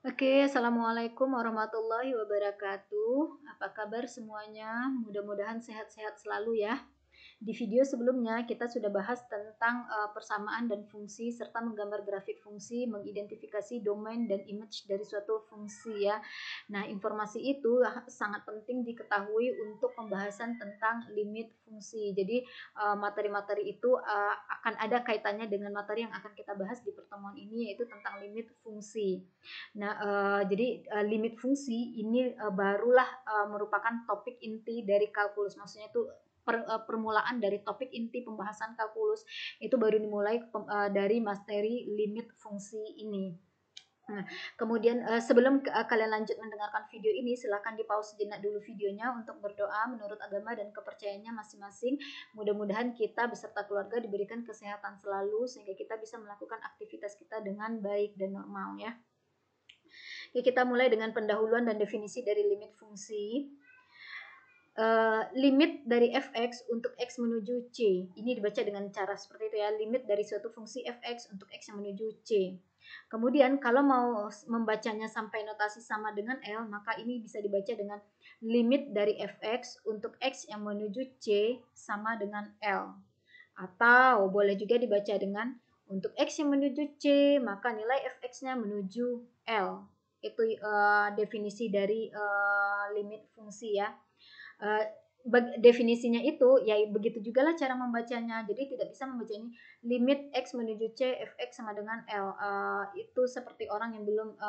Oke, assalamualaikum warahmatullahi wabarakatuh. Apa kabar semuanya? Mudah-mudahan sehat-sehat selalu ya. Di video sebelumnya kita sudah bahas tentang persamaan dan fungsi serta menggambar grafik fungsi, mengidentifikasi domain dan image dari suatu fungsi ya. Nah, informasi itu sangat penting diketahui untuk pembahasan tentang limit fungsi. Jadi materi-materi itu akan ada kaitannya dengan materi yang akan kita bahas di pertemuan ini, yaitu tentang limit fungsi. Nah, jadi limit fungsi ini barulah merupakan topik inti dari kalkulus. Maksudnya itu permulaan dari topik inti pembahasan kalkulus itu baru dimulai dari materi limit fungsi ini. Nah, kemudian sebelum kalian lanjut mendengarkan video ini, silakan di pause sejenak dulu videonya untuk berdoa menurut agama dan kepercayaannya masing-masing. Mudah-mudahan kita beserta keluarga diberikan kesehatan selalu sehingga kita bisa melakukan aktivitas kita dengan baik dan normal ya. Oke, kita mulai dengan pendahuluan dan definisi dari limit fungsi. Limit dari fx untuk x menuju c. Ini dibaca dengan cara seperti itu ya, limit dari suatu fungsi fx untuk x yang menuju c. Kemudian kalau mau membacanya sampai notasi sama dengan L, maka ini bisa dibaca dengan limit dari fx untuk x yang menuju c sama dengan L. Atau boleh juga dibaca dengan untuk x yang menuju c, maka nilai fx-nya menuju L. Itu definisi dari limit fungsi ya. Definisinya itu ya begitu juga lah cara membacanya. Jadi tidak bisa membaca ini limit x menuju c fx sama dengan L. Itu seperti orang yang belum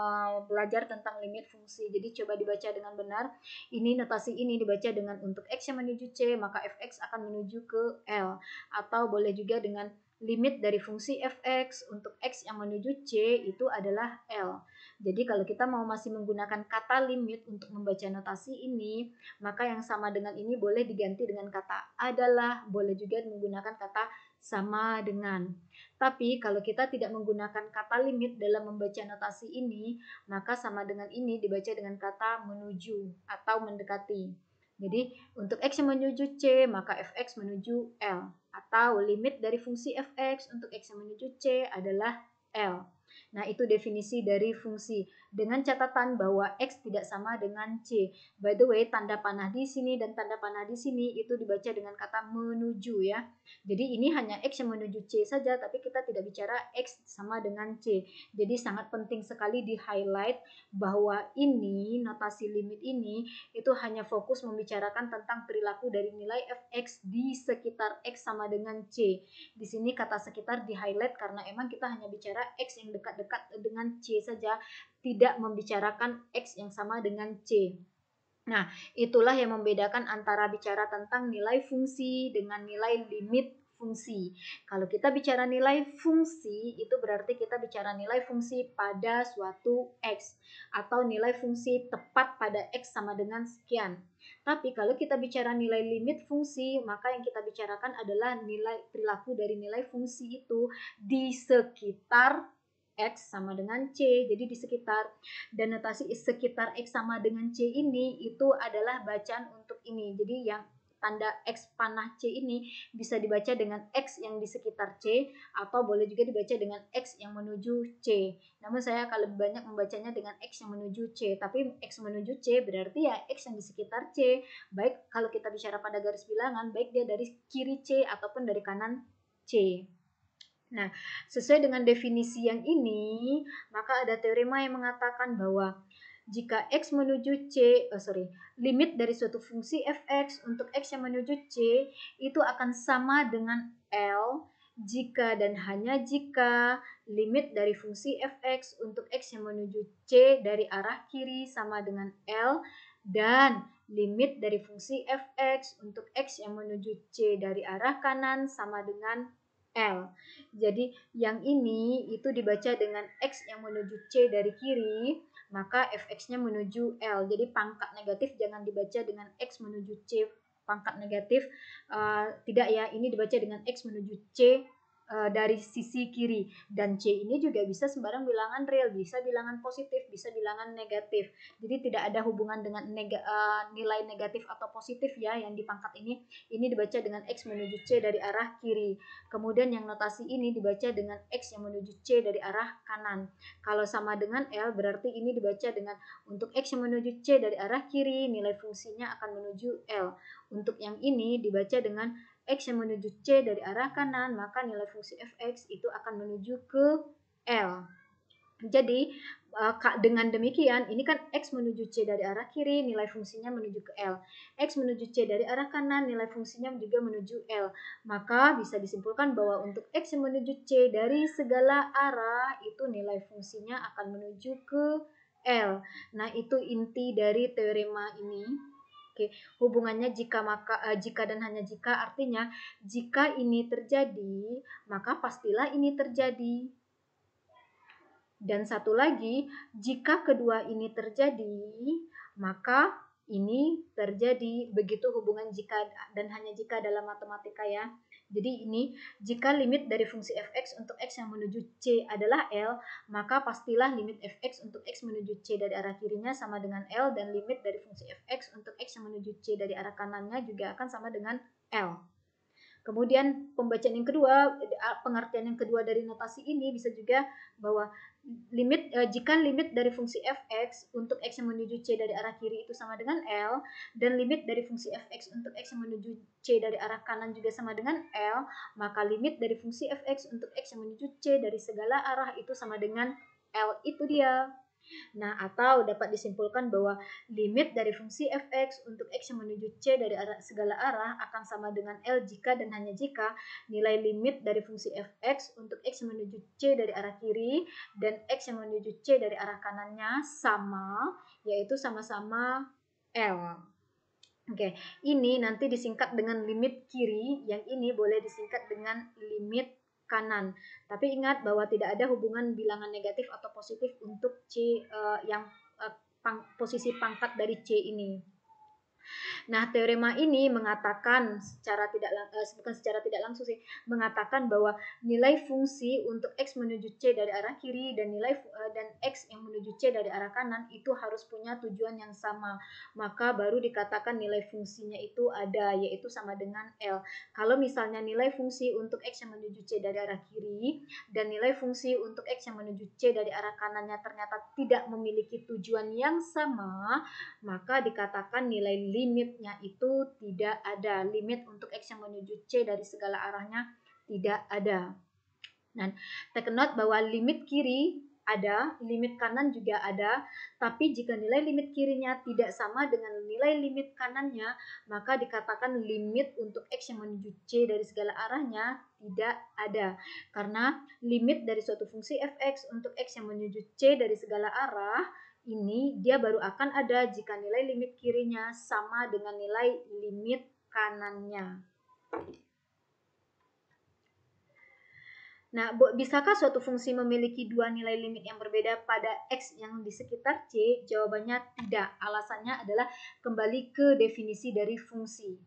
belajar tentang limit fungsi. Jadi coba dibaca dengan benar. Ini notasi ini dibaca dengan untuk x yang menuju c, maka fx akan menuju ke L. Atau boleh juga dengan limit dari fungsi fx untuk x yang menuju c itu adalah L. Jadi kalau kita mau masih menggunakan kata limit untuk membaca notasi ini, maka yang sama dengan ini boleh diganti dengan kata adalah, boleh juga menggunakan kata sama dengan. Tapi kalau kita tidak menggunakan kata limit dalam membaca notasi ini, maka sama dengan ini dibaca dengan kata menuju atau mendekati. Jadi untuk x yang menuju c, maka fx menuju L. Atau limit dari fungsi fx untuk x yang menuju c adalah L. Nah, itu definisi dari fungsi. Dengan catatan bahwa X tidak sama dengan C. By the way, tanda panah di sini dan tanda panah di sini itu dibaca dengan kata menuju ya. Jadi ini hanya X yang menuju C saja, tapi kita tidak bicara X sama dengan C. Jadi sangat penting sekali di highlight bahwa ini, notasi limit ini, itu hanya fokus membicarakan tentang perilaku dari nilai Fx di sekitar X sama dengan C. Di sini kata sekitar di highlight karena emang kita hanya bicara X yang dekat-dekat dengan C saja, tidak membicarakan X yang sama dengan C. Nah, itulah yang membedakan antara bicara tentang nilai fungsi dengan nilai limit fungsi. Kalau kita bicara nilai fungsi, itu berarti kita bicara nilai fungsi pada suatu X. Atau nilai fungsi tepat pada X sama dengan sekian. Tapi kalau kita bicara nilai limit fungsi, maka yang kita bicarakan adalah nilai perilaku dari nilai fungsi itu di sekitar X sama dengan C, jadi di sekitar. Dan notasi sekitar X sama dengan C ini itu adalah bacaan untuk ini. Jadi yang tanda X panah C ini bisa dibaca dengan X yang di sekitar C, atau boleh juga dibaca dengan X yang menuju C. Namun saya akan lebih banyak membacanya dengan X yang menuju C. Tapi X menuju C berarti ya X yang di sekitar C. Baik kalau kita bicara pada garis bilangan, baik dia dari kiri C ataupun dari kanan C. Nah, sesuai dengan definisi yang ini, maka ada teorema yang mengatakan bahwa jika x menuju c, limit dari suatu fungsi fx untuk x yang menuju c itu akan sama dengan L jika dan hanya jika limit dari fungsi fx untuk x yang menuju c dari arah kiri sama dengan L dan limit dari fungsi fx untuk x yang menuju c dari arah kanan sama dengan L. Jadi yang ini itu dibaca dengan X yang menuju C dari kiri, maka Fx-nya menuju L. Jadi pangkat negatif jangan dibaca dengan X menuju C pangkat negatif, tidak ya, ini dibaca dengan X menuju C dari sisi kiri, dan C ini juga bisa sembarang bilangan real, bisa bilangan positif, bisa bilangan negatif. Jadi tidak ada hubungan dengan nilai negatif atau positif ya yang di pangkat ini. Ini dibaca dengan X menuju C dari arah kiri. Kemudian yang notasi ini dibaca dengan X yang menuju C dari arah kanan. Kalau sama dengan L berarti ini dibaca dengan untuk X yang menuju C dari arah kiri, nilai fungsinya akan menuju L. Untuk yang ini dibaca dengan X yang menuju C dari arah kanan, maka nilai fungsi fx itu akan menuju ke L. Jadi dengan demikian ini kan X menuju C dari arah kiri, nilai fungsinya menuju ke L. X menuju C dari arah kanan, nilai fungsinya juga menuju L. Maka bisa disimpulkan bahwa untuk X yang menuju C dari segala arah itu nilai fungsinya akan menuju ke L. Nah, itu inti dari teorema ini. Oke, hubungannya jika dan hanya jika, artinya jika ini terjadi, maka pastilah ini terjadi. Dan satu lagi, jika kedua ini terjadi, maka ini terjadi. Begitu hubungan jika dan hanya jika dalam matematika ya. Jadi ini, jika limit dari fungsi fx untuk x yang menuju C adalah L, maka pastilah limit fx untuk x menuju C dari arah kirinya sama dengan L, dan limit dari fungsi fx untuk x yang menuju C dari arah kanannya juga akan sama dengan L. Kemudian pembacaan yang kedua, pengertian yang kedua dari notasi ini bisa juga bahwa jika limit dari fungsi fx untuk x yang menuju C dari arah kiri itu sama dengan L, dan limit dari fungsi fx untuk x yang menuju C dari arah kanan juga sama dengan L, maka limit dari fungsi fx untuk x yang menuju C dari segala arah itu sama dengan L. Itu dia. Nah, atau dapat disimpulkan bahwa limit dari fungsi fx untuk x yang menuju C dari segala arah akan sama dengan L jika dan hanya jika nilai limit dari fungsi fx untuk x yang menuju C dari arah kiri dan x yang menuju C dari arah kanannya sama, yaitu sama-sama L. Oke, ini nanti disingkat dengan limit kiri, yang ini boleh disingkat dengan limit kanan. Tapi ingat bahwa tidak ada hubungan bilangan negatif atau positif untuk C yang posisi pangkat dari C ini. Nah, teorema ini mengatakan bukan secara tidak langsung sih, mengatakan bahwa nilai fungsi untuk x menuju C dari arah kiri dan dan x yang menuju C dari arah kanan itu harus punya tujuan yang sama. Maka baru dikatakan nilai fungsinya itu ada, yaitu sama dengan L. Kalau misalnya nilai fungsi untuk x yang menuju C dari arah kiri dan nilai fungsi untuk x yang menuju C dari arah kanannya ternyata tidak memiliki tujuan yang sama, maka dikatakan nilai limitnya itu tidak ada. Limit untuk x yang menuju C dari segala arahnya tidak ada. Dan take note bahwa limit kiri ada, limit kanan juga ada, tapi jika nilai limit kirinya tidak sama dengan nilai limit kanannya, maka dikatakan limit untuk x yang menuju C dari segala arahnya tidak ada. Karena limit dari suatu fungsi fx untuk x yang menuju C dari segala arah ini dia baru akan ada jika nilai limit kirinya sama dengan nilai limit kanannya. Nah, bisakah suatu fungsi memiliki dua nilai limit yang berbeda pada x yang di sekitar C? Jawabannya tidak. Alasannya adalah kembali ke definisi dari fungsi.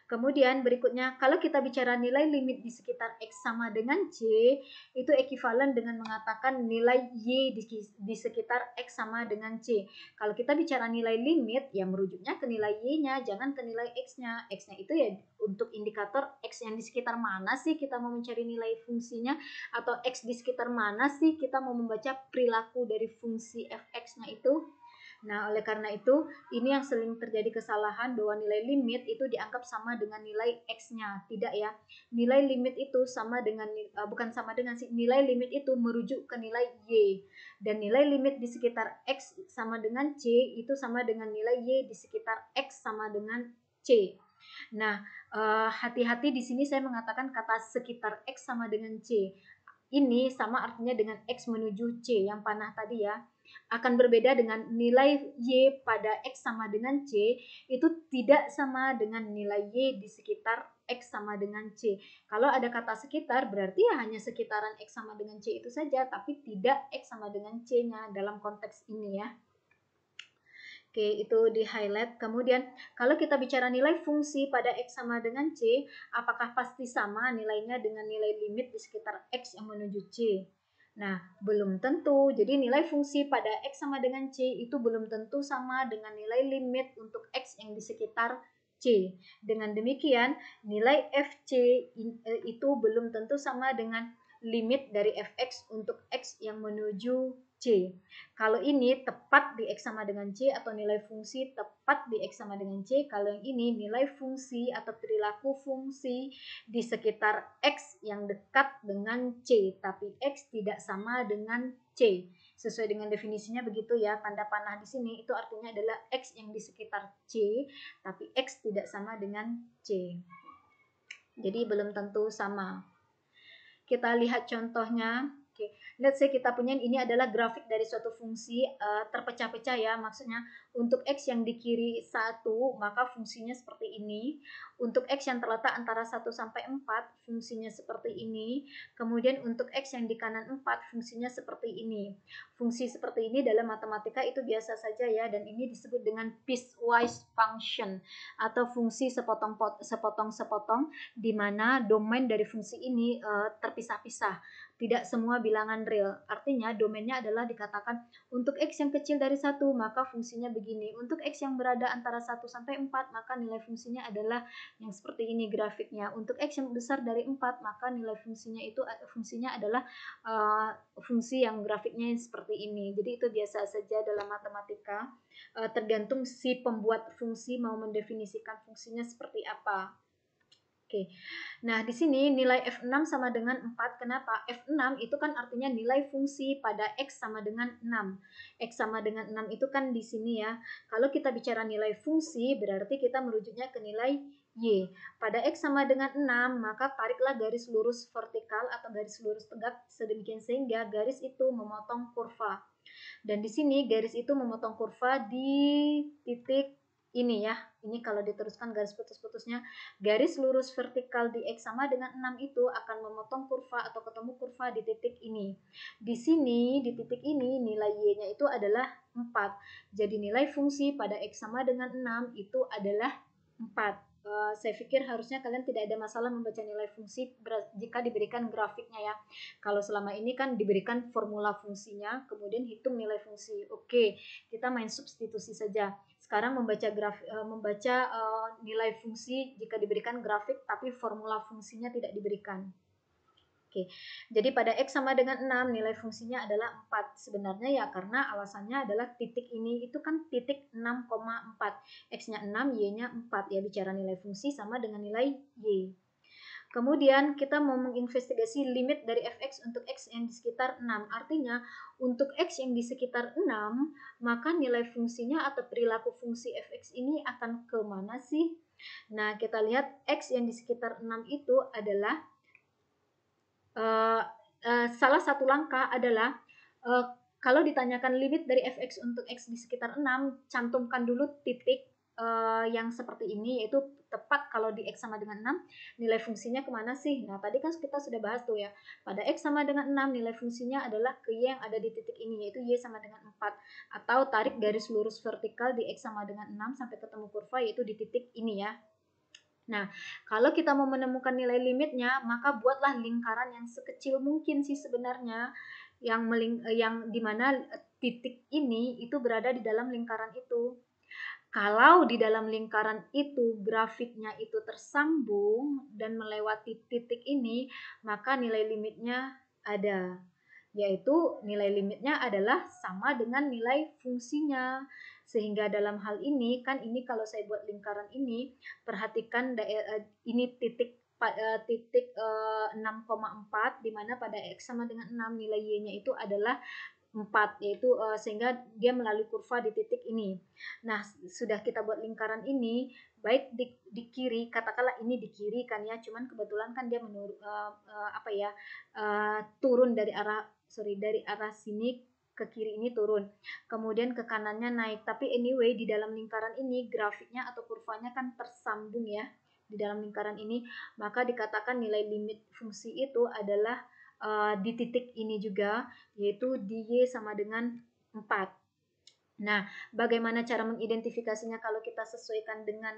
Kemudian berikutnya, kalau kita bicara nilai limit di sekitar x sama dengan C, itu ekivalen dengan mengatakan nilai y di sekitar x sama dengan C. Kalau kita bicara nilai limit, ya merujuknya ke nilai y-nya, jangan ke nilai x-nya. X-nya itu ya untuk indikator x yang di sekitar mana sih kita mau mencari nilai fungsinya, atau x di sekitar mana sih kita mau membaca perilaku dari fungsi fx-nya itu. Nah, oleh karena itu, ini yang sering terjadi kesalahan bahwa nilai limit itu dianggap sama dengan nilai x-nya. Tidak ya. Nilai limit itu sama dengan, bukan sama dengan sih, nilai limit itu merujuk ke nilai y. Dan nilai limit di sekitar x sama dengan c itu sama dengan nilai y di sekitar x sama dengan c. Nah, hati-hati di sini saya mengatakan kata sekitar x sama dengan c. Ini sama artinya dengan x menuju c yang panah tadi ya. Akan berbeda dengan nilai y pada x sama dengan c, itu tidak sama dengan nilai y di sekitar x sama dengan c. Kalau ada kata sekitar berarti ya hanya sekitaran x sama dengan c itu saja, tapi tidak x sama dengan c-nya dalam konteks ini ya. Oke, itu di highlight. Kemudian kalau kita bicara nilai fungsi pada X sama dengan C, apakah pasti sama nilainya dengan nilai limit di sekitar X yang menuju C? Nah, belum tentu. Jadi nilai fungsi pada X sama dengan C itu belum tentu sama dengan nilai limit untuk X yang di sekitar C. Dengan demikian, nilai FC itu belum tentu sama dengan limit dari fx untuk X yang menuju C. Kalau ini tepat di X sama dengan C atau nilai fungsi tepat di X sama dengan C. Kalau yang ini nilai fungsi atau perilaku fungsi di sekitar X yang dekat dengan C. Tapi X tidak sama dengan C. Sesuai dengan definisinya begitu ya. Tanda panah di sini itu artinya adalah X yang di sekitar C. Tapi X tidak sama dengan C. Jadi belum tentu sama. Kita lihat contohnya. Oke, let's say kita punya ini adalah grafik dari suatu fungsi terpecah-pecah ya, maksudnya untuk X yang di kiri 1 maka fungsinya seperti ini, untuk X yang terletak antara 1 sampai 4 fungsinya seperti ini, kemudian untuk X yang di kanan 4 fungsinya seperti ini. Fungsi seperti ini dalam matematika itu biasa saja ya, dan ini disebut dengan piecewise function atau fungsi sepotong-sepotong di mana domain dari fungsi ini terpisah-pisah. Tidak semua bilangan real. Artinya domainnya adalah dikatakan untuk X yang kecil dari 1 maka fungsinya begini. Untuk X yang berada antara 1 sampai 4 maka nilai fungsinya adalah yang seperti ini grafiknya. Untuk X yang besar dari 4 maka nilai fungsinya adalah fungsi yang grafiknya seperti ini. Jadi itu biasa saja dalam matematika. Tergantung si pembuat fungsi mau mendefinisikan fungsinya seperti apa. Oke. Nah, di sini nilai F6 sama dengan 4. Kenapa? F6 itu kan artinya nilai fungsi pada X sama dengan 6. X sama dengan 6 itu kan di sini ya. Kalau kita bicara nilai fungsi, berarti kita merujuknya ke nilai Y. Pada X sama dengan 6, maka tariklah garis lurus vertikal atau garis lurus tegak sedemikian sehingga garis itu memotong kurva. Dan di sini garis itu memotong kurva di titik ini ya. Ini kalau diteruskan garis putus-putusnya, garis lurus vertikal di X sama dengan 6 itu akan memotong kurva atau ketemu kurva di titik ini. Di sini, di titik ini nilai Y-nya itu adalah 4. Jadi nilai fungsi pada X sama dengan 6 itu adalah 4. Saya pikir harusnya kalian tidak ada masalah membaca nilai fungsi jika diberikan grafiknya ya. Kalau selama ini kan diberikan formula fungsinya, kemudian hitung nilai fungsi. Oke, kita main substitusi saja. Sekarang membaca nilai fungsi jika diberikan grafik tapi formula fungsinya tidak diberikan. Oke, jadi pada X sama dengan 6 nilai fungsinya adalah 4. Sebenarnya ya karena alasannya adalah titik ini itu kan titik 6,4. X-nya 6, Y-nya 4 ya, bicara nilai fungsi sama dengan nilai Y. Kemudian kita mau menginvestigasi limit dari fx untuk x yang di sekitar 6. Artinya untuk x yang di sekitar 6, maka nilai fungsinya atau perilaku fungsi fx ini akan ke mana sih? Nah, kita lihat x yang di sekitar 6 itu adalah salah satu langkah adalah kalau ditanyakan limit dari fx untuk x di sekitar 6, cantumkan dulu titik yang seperti ini, yaitu tepat kalau di X sama dengan 6, nilai fungsinya kemana sih? Nah, tadi kan kita sudah bahas tuh ya, pada X sama dengan 6, nilai fungsinya adalah ke Y yang ada di titik ini, yaitu Y sama dengan 4. Atau tarik garis lurus vertikal di X sama dengan 6 sampai ketemu kurva, yaitu di titik ini ya. Nah, kalau kita mau menemukan nilai limitnya, maka buatlah lingkaran yang sekecil mungkin sih sebenarnya, yang dimana titik ini itu berada di dalam lingkaran itu. Kalau di dalam lingkaran itu grafiknya itu tersambung dan melewati titik ini, maka nilai limitnya ada. Yaitu nilai limitnya adalah sama dengan nilai fungsinya. Sehingga dalam hal ini, kan ini kalau saya buat lingkaran ini, perhatikan ini titik 6,4 di mana pada X sama dengan 6 nilai Y-nya itu adalah 4, yaitu sehingga dia melalui kurva di titik ini. Nah, sudah kita buat lingkaran ini, baik di kiri, katakanlah ini di kiri kan ya, cuman kebetulan kan dia turun dari arah sini ke kiri ini turun, kemudian ke kanannya naik. Tapi anyway di dalam lingkaran ini grafiknya atau kurvanya kan tersambung ya di dalam lingkaran ini, maka dikatakan nilai limit fungsi itu adalah di titik ini juga, yaitu di Y sama dengan 4. Nah, bagaimana cara mengidentifikasinya kalau kita sesuaikan dengan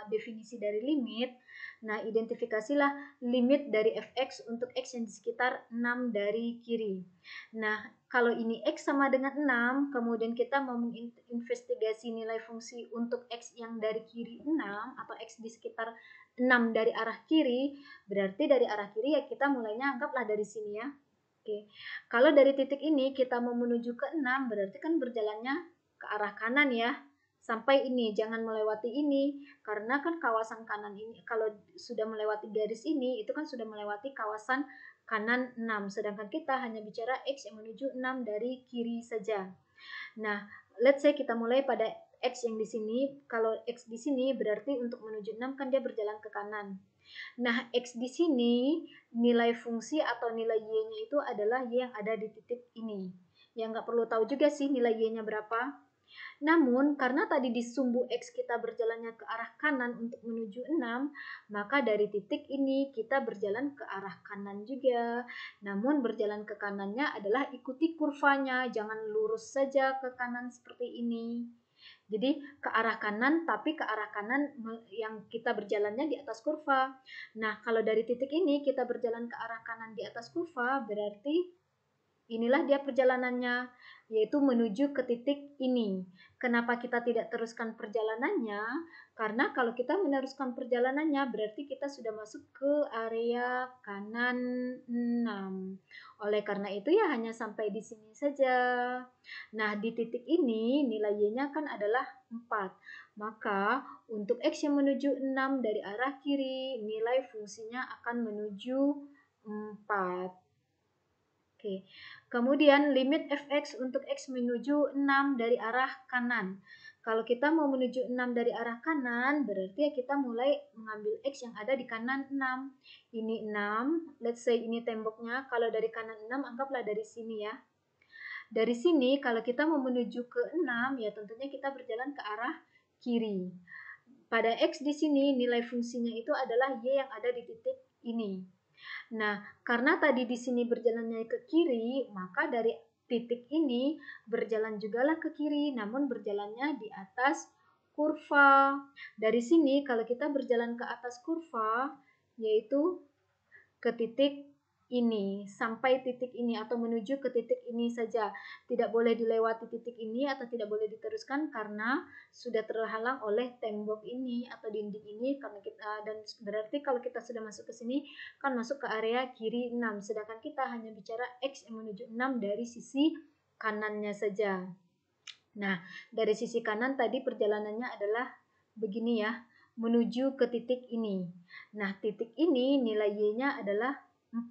definisi dari limit? Nah, identifikasilah limit dari fx untuk x yang di sekitar 6 dari kiri. Nah, kalau ini x sama dengan 6, kemudian kita mau menginvestigasi nilai fungsi untuk x yang dari kiri 6 atau x di sekitar 6 dari arah kiri, berarti dari arah kiri ya kita mulainya anggaplah dari sini ya. Oke. Kalau dari titik ini kita mau menuju ke 6, berarti kan berjalannya ke arah kanan ya. Sampai ini, jangan melewati ini. Karena kan kawasan kanan ini, kalau sudah melewati garis ini, itu kan sudah melewati kawasan kanan 6. Sedangkan kita hanya bicara X yang menuju 6 dari kiri saja. Nah, let's say kita mulai pada X yang di sini. Kalau X di sini berarti untuk menuju 6 kan dia berjalan ke kanan. Nah, X di sini nilai fungsi atau nilai Y-nya itu adalah Y yang ada di titik ini. Yang nggak perlu tahu juga sih nilai Y-nya berapa. Namun, karena tadi di sumbu X kita berjalannya ke arah kanan untuk menuju 6, maka dari titik ini kita berjalan ke arah kanan juga. Namun, berjalan ke kanannya adalah ikuti kurvanya, jangan lurus saja ke kanan seperti ini. Jadi ke arah kanan, tapi ke arah kanan yang kita berjalannya di atas kurva. Nah, kalau dari titik ini kita berjalan ke arah kanan di atas kurva, berarti inilah dia perjalanannya, yaitu menuju ke titik ini. Kenapa kita tidak teruskan perjalanannya? Karena kalau kita meneruskan perjalanannya, berarti kita sudah masuk ke area kanan 6. Oleh karena itu ya hanya sampai di sini saja. Nah, di titik ini nilai Y-nya kan adalah 4. Maka untuk X yang menuju 6 dari arah kiri, nilai fungsinya akan menuju 4. Oke. Kemudian limit fx untuk x menuju 6 dari arah kanan. Kalau kita mau menuju 6 dari arah kanan, berarti ya kita mulai mengambil x yang ada di kanan 6. Ini 6, let's say ini temboknya. Kalau dari kanan 6, anggaplah dari sini ya. Dari sini, kalau kita mau menuju ke 6, ya tentunya kita berjalan ke arah kiri. Pada x di sini, nilai fungsinya itu adalah y yang ada di titik ini. Nah, karena tadi di sini berjalannya ke kiri, maka dari titik ini berjalan jugalah ke kiri, namun berjalannya di atas kurva. Dari sini kalau kita berjalan ke atas kurva, yaitu ke titik ini, sampai titik ini atau menuju ke titik ini saja. Tidak boleh dilewati titik ini atau tidak boleh diteruskan karena sudah terhalang oleh tembok ini atau dinding ini karena kita, dan berarti kalau kita sudah masuk ke sini kan masuk ke area kiri 6, sedangkan kita hanya bicara X yang menuju 6 dari sisi kanannya saja. Nah, dari sisi kanan tadi perjalanannya adalah begini ya, menuju ke titik ini. Nah, titik ini nilai Y-nya adalah 4.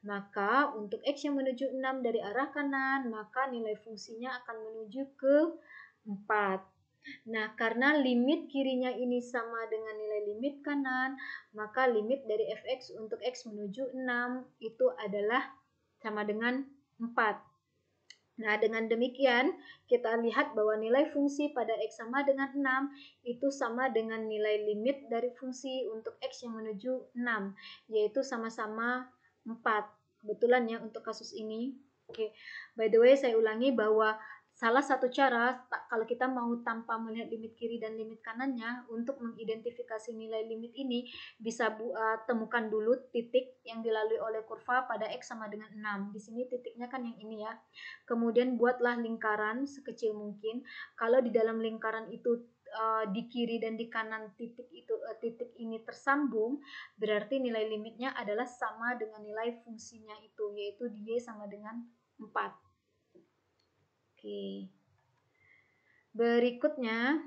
Maka untuk X yang menuju 6 dari arah kanan, maka nilai fungsinya akan menuju ke 4. Nah, karena limit kirinya ini sama dengan nilai limit kanan, maka limit dari fx untuk X menuju 6 itu adalah sama dengan 4. Nah, dengan demikian kita lihat bahwa nilai fungsi pada X sama dengan 6 itu sama dengan nilai limit dari fungsi untuk X yang menuju 6, yaitu sama-sama 4. Kebetulan ya untuk kasus ini. Oke, by the way saya ulangi bahwa salah satu cara kalau kita mau tanpa melihat limit kiri dan limit kanannya untuk mengidentifikasi nilai limit ini bisa temukan dulu titik yang dilalui oleh kurva pada X sama dengan 6. Di sini titiknya kan yang ini ya. Kemudian buatlah lingkaran sekecil mungkin. Kalau di dalam lingkaran itu di kiri dan di kanan titik ini tersambung, berarti nilai limitnya adalah sama dengan nilai fungsinya itu, yaitu Y sama dengan 4. Oke. Berikutnya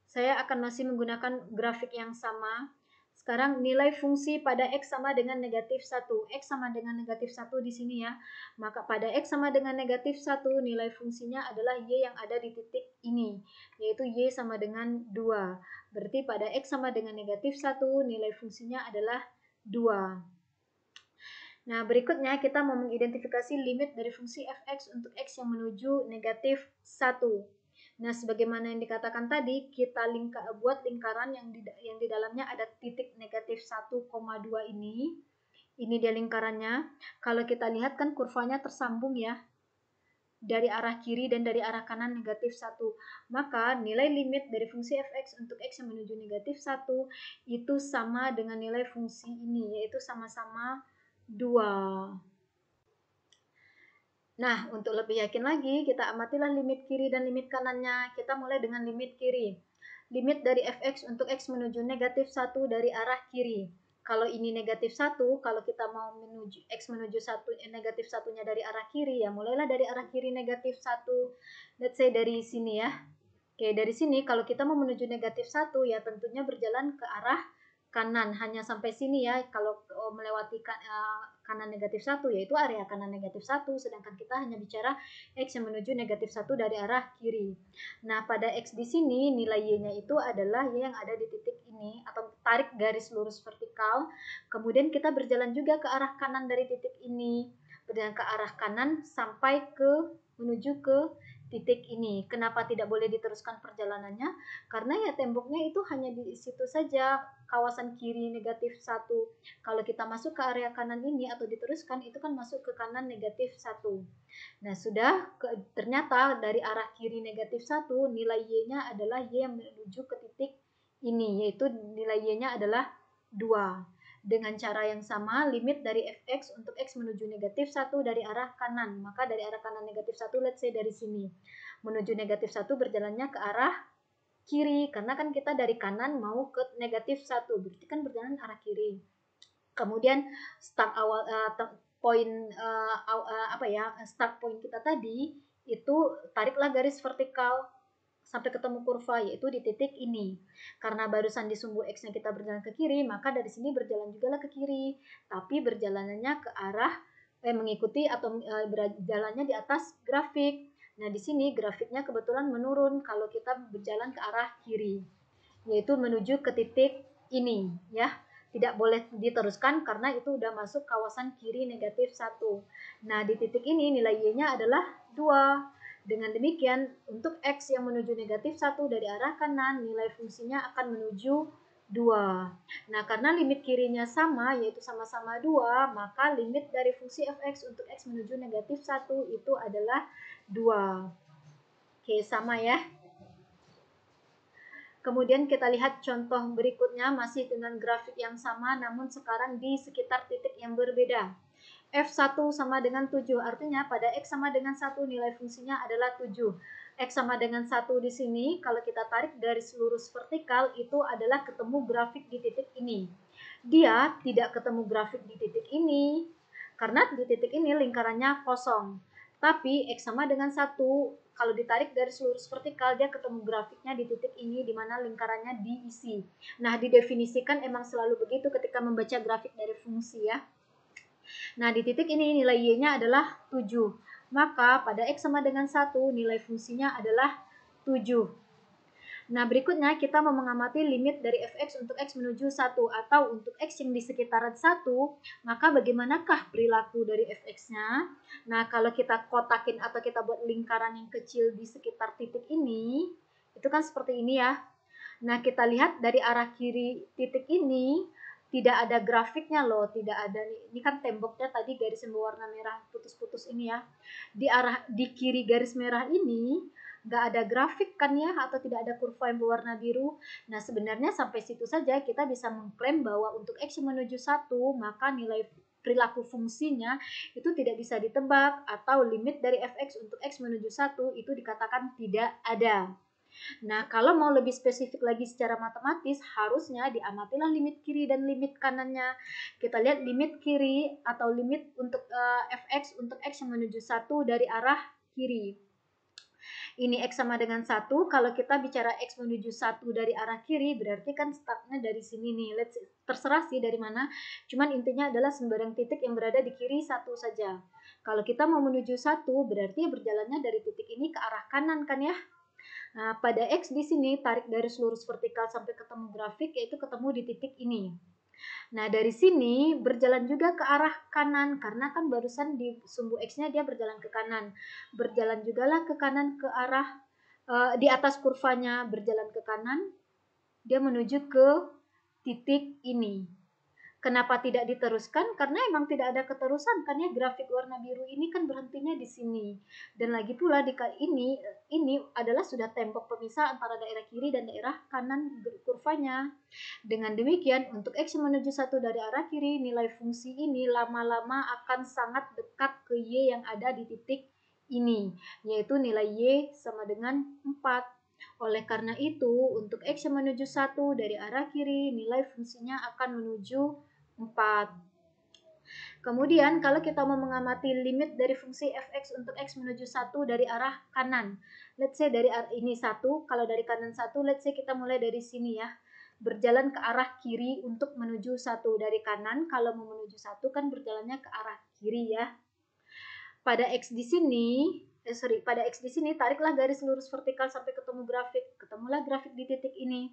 saya akan masih menggunakan grafik yang sama. Sekarang nilai fungsi pada X sama dengan negatif 1. X sama dengan negatif 1 di sini ya. Maka pada X sama dengan negatif 1, nilai fungsinya adalah Y yang ada di titik ini, yaitu Y sama dengan 2. Berarti pada X sama dengan negatif 1, nilai fungsinya adalah 2. Nah, berikutnya kita mau mengidentifikasi limit dari fungsi fx untuk x yang menuju negatif 1. Nah, sebagaimana yang dikatakan tadi, kita buat lingkaran yang di dalamnya ada titik negatif 1,2 ini. Ini dia lingkarannya. Kalau kita lihat kan kurvanya tersambung ya. dari arah kiri dan dari arah kanan negatif 1. Maka nilai limit dari fungsi fx untuk x yang menuju negatif 1 itu sama dengan nilai fungsi ini, yaitu sama-sama 2. Nah, untuk lebih yakin lagi, kita amatilah limit kiri dan limit kanannya. Kita mulai dengan limit kiri. Limit dari fx untuk x menuju negatif 1 dari arah kiri. Kalau ini negatif 1, kalau kita mau menuju x menuju 1, negatif 1-nya dari arah kiri, ya mulailah dari arah kiri negatif 1. Let's say dari sini ya. Oke, dari sini kalau kita mau menuju negatif 1, ya tentunya berjalan ke arah kanan. Hanya sampai sini ya, kalau melewati kanan negatif 1, yaitu area kanan negatif 1, sedangkan kita hanya bicara x yang menuju negatif 1 dari arah kiri. Nah, pada x di sini nilai y-nya itu adalah y yang ada di titik ini, atau tarik garis lurus vertikal, kemudian kita berjalan juga ke arah kanan dari titik ini, berjalan ke arah kanan sampai menuju ke titik ini. Kenapa tidak boleh diteruskan perjalanannya? Karena ya temboknya itu hanya di situ saja, kawasan kiri negatif 1. Kalau kita masuk ke area kanan ini atau diteruskan, itu kan masuk ke kanan negatif 1. Nah, ternyata dari arah kiri negatif 1, nilai y-nya adalah y yang menuju ke titik ini, yaitu nilai y-nya adalah 2. Dengan cara yang sama, limit dari fx untuk x menuju negatif 1 dari arah kanan. Maka dari arah kanan negatif 1, let's say dari sini. Menuju negatif 1 berjalannya ke arah kiri, karena kan kita dari kanan mau ke negatif 1, berarti kan berjalan arah kiri. Kemudian start point kita tadi itu tariklah garis vertikal sampai ketemu kurva, yaitu di titik ini. Karena barusan di sumbu x-nya kita berjalan ke kiri, maka dari sini berjalan juga lah ke kiri, tapi berjalanannya ke arah mengikuti atau berjalannya di atas grafik. Nah, di sini grafiknya kebetulan menurun kalau kita berjalan ke arah kiri, yaitu menuju ke titik ini ya. Tidak boleh diteruskan karena itu udah masuk kawasan kiri negatif 1. Nah, di titik ini nilai y-nya adalah 2. Dengan demikian, untuk x yang menuju negatif 1 dari arah kanan, nilai fungsinya akan menuju 2. Nah, karena limit kirinya sama, yaitu sama-sama 2, maka limit dari fungsi fx untuk x menuju negatif 1 itu adalah 2. Oke, sama ya. Kemudian kita lihat contoh berikutnya masih dengan grafik yang sama, namun sekarang di sekitar titik yang berbeda. F1 sama dengan 7, artinya pada X sama dengan 1 nilai fungsinya adalah 7. X sama dengan 1 di sini, kalau kita tarik garis lurus vertikal, itu adalah ketemu grafik di titik ini. Dia tidak ketemu grafik di titik ini, karena di titik ini lingkarannya kosong. Tapi X sama dengan 1, kalau ditarik garis lurus vertikal, dia ketemu grafiknya di titik ini, di mana lingkarannya diisi. Nah, didefinisikan emang selalu begitu ketika membaca grafik dari fungsi ya. Nah, di titik ini nilai y-nya adalah 7. Maka pada x sama dengan 1, nilai fungsinya adalah 7. Nah, berikutnya kita mau mengamati limit dari fx untuk x menuju 1, atau untuk x yang di sekitaran 1, maka bagaimanakah perilaku dari fx-nya? Nah, kalau kita kotakin atau kita buat lingkaran yang kecil di sekitar titik ini, itu kan seperti ini ya. Nah, kita lihat dari arah kiri titik ini, tidak ada grafiknya loh, tidak ada nih. Ini kan temboknya tadi garis yang berwarna merah putus-putus ini ya. Di kiri garis merah ini nggak ada grafik kan ya, atau tidak ada kurva yang berwarna biru. Nah, sebenarnya sampai situ saja kita bisa mengklaim bahwa untuk x yang menuju 1, maka nilai perilaku fungsinya itu tidak bisa ditebak, atau limit dari fx untuk x menuju 1 itu dikatakan tidak ada. Nah, kalau mau lebih spesifik lagi secara matematis, harusnya diamatilah limit kiri dan limit kanannya. Kita lihat limit kiri atau limit untuk fx untuk x yang menuju 1 dari arah kiri. Ini x sama dengan 1, kalau kita bicara x menuju 1 dari arah kiri, berarti kan startnya dari sini nih. Terserah sih dari mana, cuman intinya adalah sembarang titik yang berada di kiri 1 saja. Kalau kita mau menuju 1, berarti berjalannya dari titik ini ke arah kanan kan ya. Nah, pada X di sini tarik garis lurus vertikal sampai ketemu grafik, yaitu ketemu di titik ini. Nah, dari sini berjalan juga ke arah kanan, karena kan barusan di sumbu X-nya dia berjalan ke kanan. Berjalan juga lah ke kanan ke arah, di atas kurvanya berjalan ke kanan, dia menuju ke titik ini. Kenapa tidak diteruskan? Karena emang tidak ada keterusan kan ya, grafik warna biru ini kan berhentinya di sini. Dan lagi pula di ini adalah sudah tembok pemisah antara daerah kiri dan daerah kanan kurvanya. Dengan demikian, untuk X menuju 1 dari arah kiri, nilai fungsi ini lama-lama akan sangat dekat ke Y yang ada di titik ini, yaitu nilai Y sama dengan 4. Oleh karena itu, untuk X yang menuju 1 dari arah kiri, nilai fungsinya akan menuju 4. Kemudian kalau kita mau mengamati limit dari fungsi fx untuk x menuju 1 dari arah kanan. Let's say dari ini 1, kalau dari kanan 1, let's say kita mulai dari sini ya. Berjalan ke arah kiri untuk menuju 1 dari kanan, kalau mau menuju 1 kan berjalannya ke arah kiri ya. Pada x di sini, pada x di sini tariklah garis lurus vertikal sampai ketemu grafik. Ketemulah grafik di titik ini.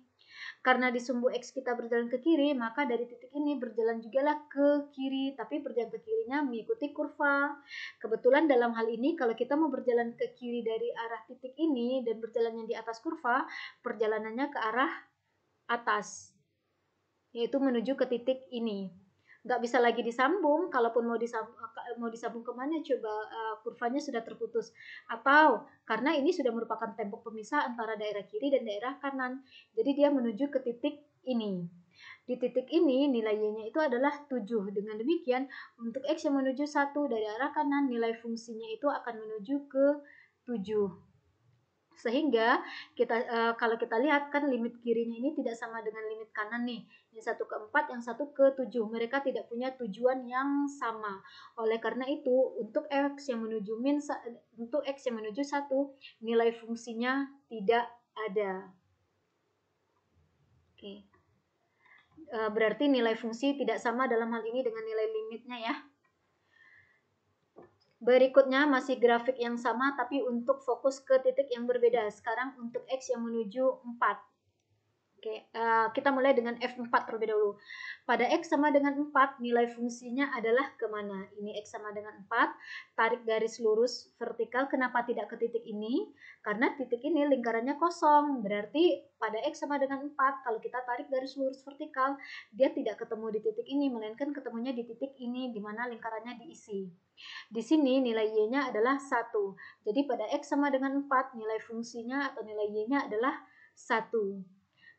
Karena di sumbu X kita berjalan ke kiri, maka dari titik ini berjalan juga lah ke kiri, tapi berjalan ke kirinya mengikuti kurva. Kebetulan dalam hal ini, kalau kita mau berjalan ke kiri dari arah titik ini dan berjalannya di atas kurva, perjalanannya ke arah atas, yaitu menuju ke titik ini. Nggak bisa lagi disambung, kalaupun mau disambung kemana coba, kurvanya sudah terputus, atau karena ini sudah merupakan tembok pemisah antara daerah kiri dan daerah kanan, jadi dia menuju ke titik ini. Di titik ini nilai Y-nya itu adalah 7. Dengan demikian untuk X yang menuju 1 dari arah kanan, nilai fungsinya itu akan menuju ke 7. Sehingga kalau kita lihat kan limit kirinya ini tidak sama dengan limit kanan nih. Yang satu ke 4, yang satu ke 7. Mereka tidak punya tujuan yang sama. Oleh karena itu, untuk X yang menuju 1, nilai fungsinya tidak ada. Oke. Berarti nilai fungsi tidak sama dalam hal ini dengan nilai limitnya ya. Berikutnya masih grafik yang sama tapi untuk fokus ke titik yang berbeda. Sekarang untuk X yang menuju 4. Oke, kita mulai dengan F4 terlebih dahulu. Pada X sama dengan 4, nilai fungsinya adalah kemana? Ini X sama dengan 4, tarik garis lurus vertikal. Kenapa tidak ke titik ini? Karena titik ini lingkarannya kosong. Berarti pada X sama dengan 4, kalau kita tarik garis lurus vertikal, dia tidak ketemu di titik ini, melainkan ketemunya di titik ini, di mana lingkarannya diisi. Di sini nilai Y-nya adalah 1. Jadi pada X sama dengan 4, nilai fungsinya atau nilai Y-nya adalah 1.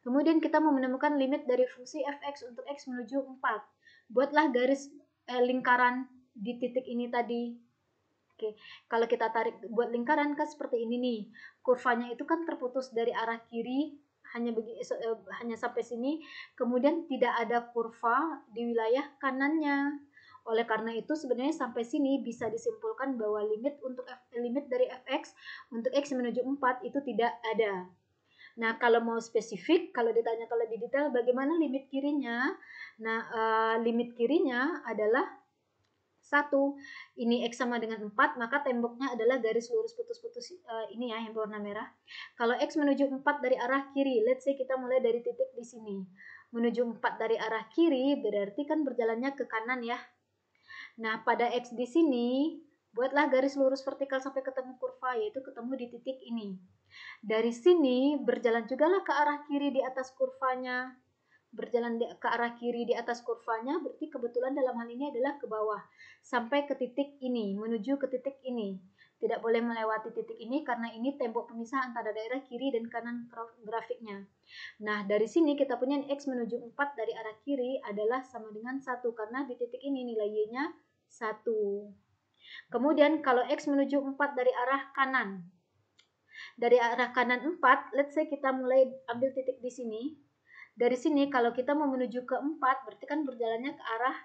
Kemudian kita mau menemukan limit dari fungsi fx untuk x menuju 4. Buatlah garis lingkaran di titik ini tadi. Oke, kalau kita tarik buat lingkaran kan seperti ini nih. Kurvanya itu kan terputus dari arah kiri hanya sampai sini, kemudian tidak ada kurva di wilayah kanannya. Oleh karena itu sebenarnya sampai sini bisa disimpulkan bahwa limit dari fx untuk x menuju 4 itu tidak ada. Nah, kalau mau spesifik, kalau ditanyakan lebih detail bagaimana limit kirinya? Nah, limit kirinya adalah 1. Ini X sama dengan 4, maka temboknya adalah garis lurus putus-putus ini ya yang berwarna merah. Kalau X menuju 4 dari arah kiri, let's say kita mulai dari titik di sini. Menuju 4 dari arah kiri berarti kan berjalannya ke kanan ya. Nah, pada X di sini, buatlah garis lurus vertikal sampai ketemu kurva, yaitu ketemu di titik ini. Dari sini berjalan juga lah ke arah kiri di atas kurvanya. Berjalan ke arah kiri di atas kurvanya berarti kebetulan dalam hal ini adalah ke bawah. Sampai ke titik ini, menuju ke titik ini. Tidak boleh melewati titik ini karena ini tembok pemisah antara daerah kiri dan kanan grafiknya. Nah, dari sini kita punya X menuju 4 dari arah kiri adalah sama dengan 1 karena di titik ini nilai Y-nya 1. Kemudian kalau X menuju 4 dari arah kanan, dari arah kanan 4, let's say kita mulai ambil titik di sini. Dari sini kalau kita mau menuju ke 4, berarti kan berjalannya ke arah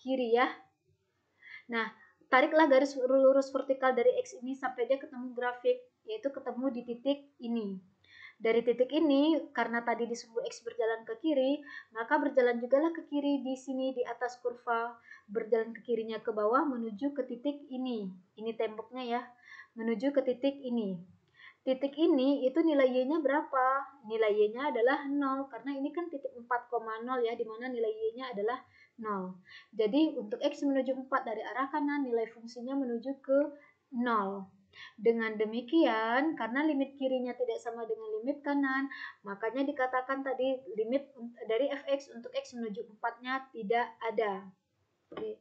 kiri ya. Nah, tariklah garis lurus vertikal dari X ini sampai dia ketemu grafik, yaitu ketemu di titik ini. Dari titik ini, karena tadi di sumbu X berjalan ke kiri, maka berjalan juga lah ke kiri di sini di atas kurva. Berjalan ke kirinya ke bawah menuju ke titik ini. Ini temboknya ya, menuju ke titik ini. Titik ini itu nilai Y-nya berapa? Nilai Y-nya adalah 0 karena ini kan titik 4,0 ya, dimana nilai Y-nya adalah 0. Jadi untuk X menuju 4 dari arah kanan nilai fungsinya menuju ke 0. Dengan demikian, karena limit kirinya tidak sama dengan limit kanan, makanya dikatakan tadi limit dari fx untuk x menuju 4-nya tidak ada. Oke.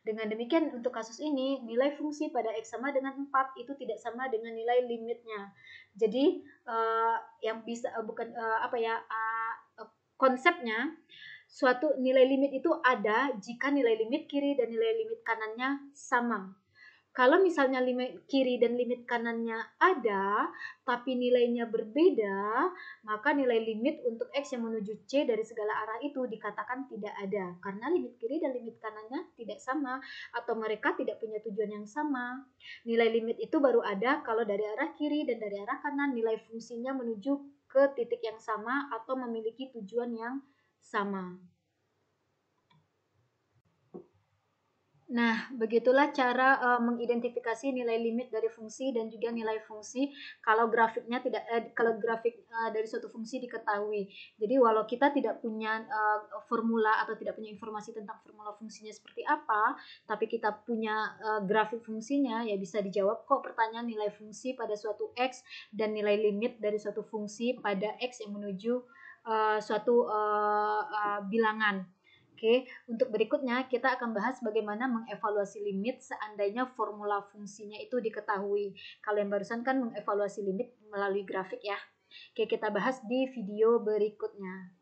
Dengan demikian untuk kasus ini nilai fungsi pada x sama dengan 4 itu tidak sama dengan nilai limitnya. Jadi yang bisa konsepnya suatu nilai limit itu ada jika nilai limit kiri dan nilai limit kanannya sama. Kalau misalnya limit kiri dan limit kanannya ada, tapi nilainya berbeda, maka nilai limit untuk X yang menuju C dari segala arah itu dikatakan tidak ada. Karena limit kiri dan limit kanannya tidak sama, atau mereka tidak punya tujuan yang sama. Nilai limit itu baru ada kalau dari arah kiri dan dari arah kanan nilai fungsinya menuju ke titik yang sama atau memiliki tujuan yang sama. Nah, begitulah cara mengidentifikasi nilai limit dari fungsi dan juga nilai fungsi kalau grafiknya tidak kalau grafik dari suatu fungsi diketahui. Jadi walau kita tidak punya formula atau tidak punya informasi tentang formula fungsinya seperti apa, tapi kita punya grafik fungsinya, ya bisa dijawab kok pertanyaan nilai fungsi pada suatu x dan nilai limit dari suatu fungsi pada x yang menuju suatu bilangan. Oke, untuk berikutnya kita akan bahas bagaimana mengevaluasi limit seandainya formula fungsinya itu diketahui. Kalau yang barusan kan mengevaluasi limit melalui grafik ya. Oke, kita bahas di video berikutnya.